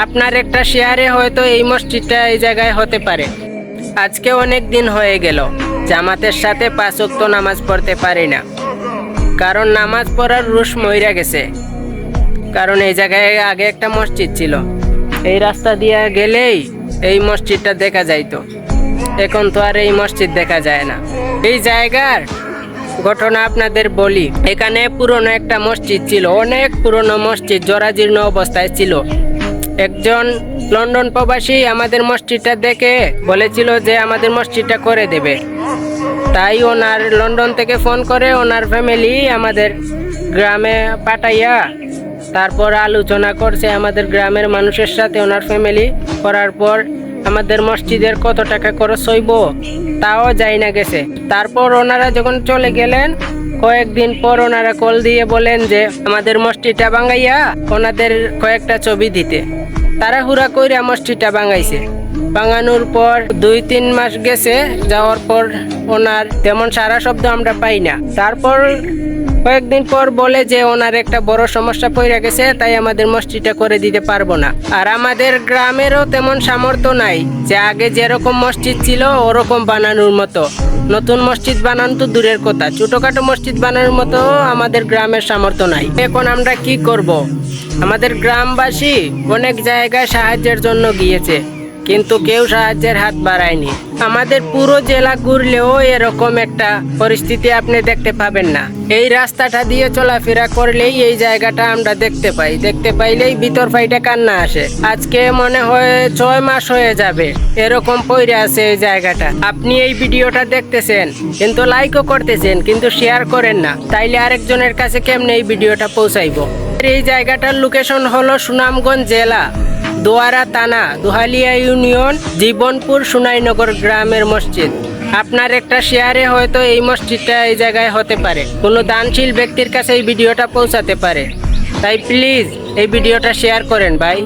আপনার একটা শেয়ারে হয়তো এই মসজিদটা এই জায়গায় হতে পারে। আজকে অনেক দিন হয়ে গেল জামাতের সাথে 5 ওয়াক্ত নামাজ পড়তে পারি না, কারণ নামাজ পড়ার রুশ মইরা গেছে। কারণ এই জায়গায় আগে একটা মসজিদ ছিল, এই রাস্তা দিয়ে গেলেই এই মসজিদটা দেখা যাইতো। এখন তো আর এই মসজিদ দেখা যায় না। এই জায়গার ঘটনা আপনাদের বলি। এখানে পুরনো একটা মসজিদ ছিল, অনেক পুরনো মসজিদ, জরাজীর্ণ অবস্থায় ছিল। একজন লন্ডন প্রবাসী আমাদের মসজিদটা দেখে বলেছিল যে আমাদের মসজিদটা করে দেবে। তাই ওনার লন্ডন থেকে ফোন করে ওনার ফ্যামিলি আমাদের গ্রামে পাঠাইয়া তারপর আলোচনা করছে আমাদের গ্রামের মানুষের সাথে। ওনার ফ্যামিলি করার পর আমাদের মসজিদের কত টাকা খরচ হইব তাও যাই না গেছে। তারপর ওনারা যখন চলে গেলেন, কয়েকদিন পর ওনারা কল দিয়ে বলেন যে আমাদের মসজিদটা ভাঙাইয়া ওনাদের কয়েকটা ছবি দিতে। তাড়াহুড়া কইরা মসজিদটা ভাঙাইছে। ভাঙানোর পর 2-3 মাস গেছে, যাওয়ার পর ওনার তেমন সারা শব্দ আমরা পাই না। তারপর কয়েকদিন পর বলে যে ওনার একটা বড় সমস্যা পড়ে গেছে, তাই আমাদের মসজিদটা করে দিতে পারবো না। আর আমাদের গ্রামেরও তেমন সামর্থ্য নাই যে আগে যেরকম মসজিদ ছিল ওরকম বানানোর মতো। নতুন মসজিদ বানানো তো দূরের কথা, ছোটখাটো মসজিদ বানানোর মতো আমাদের গ্রামের সামর্থ্য নাই। এখন আমরা কি করব? আমাদের গ্রামবাসী অনেক জায়গায় সাহায্যের জন্য গিয়েছে, কিন্তু কেউ সাহায্যের হাত বাড়ায়নি। আমাদের পুরো জেলা ঘুরলেও এরকম একটা পরিস্থিতি আপনি দেখতে পাবেন না। এই রাস্তাটা দিয়ে চলাফেরা করলেই এই জায়গাটা আমরা দেখতে পাই। দেখতে পাইলেই ভিতর ফাইটা কান্না আসে। আজকে মনে হয় 6 মাস হয়ে যাবে এরকম পইরে আছে এই জায়গাটা। আপনি এই ভিডিওটা দেখতেছেন কিন্তু লাইকও করতেছেন, কিন্তু শেয়ার করেন না, তাইলে আরেকজনের কাছে কেমনে এই ভিডিওটা পৌঁছাইবো? এই জায়গাটার লোকেশন হলো সুনামগঞ্জ জেলা, দোয়ারা থানা, দুহালিয়া ইউনিয়ন, জীবনপুর সোনাইনগর গ্রামের মসজিদ। আপনার একটা শেয়ারে হয়তো এই মসজিদটা এই জায়গায় হতে পারে, কোনো দানশীল ব্যক্তির কাছে এই ভিডিওটা পৌঁছাতে পারে। তাই প্লিজ এই ভিডিওটা শেয়ার করেন ভাই।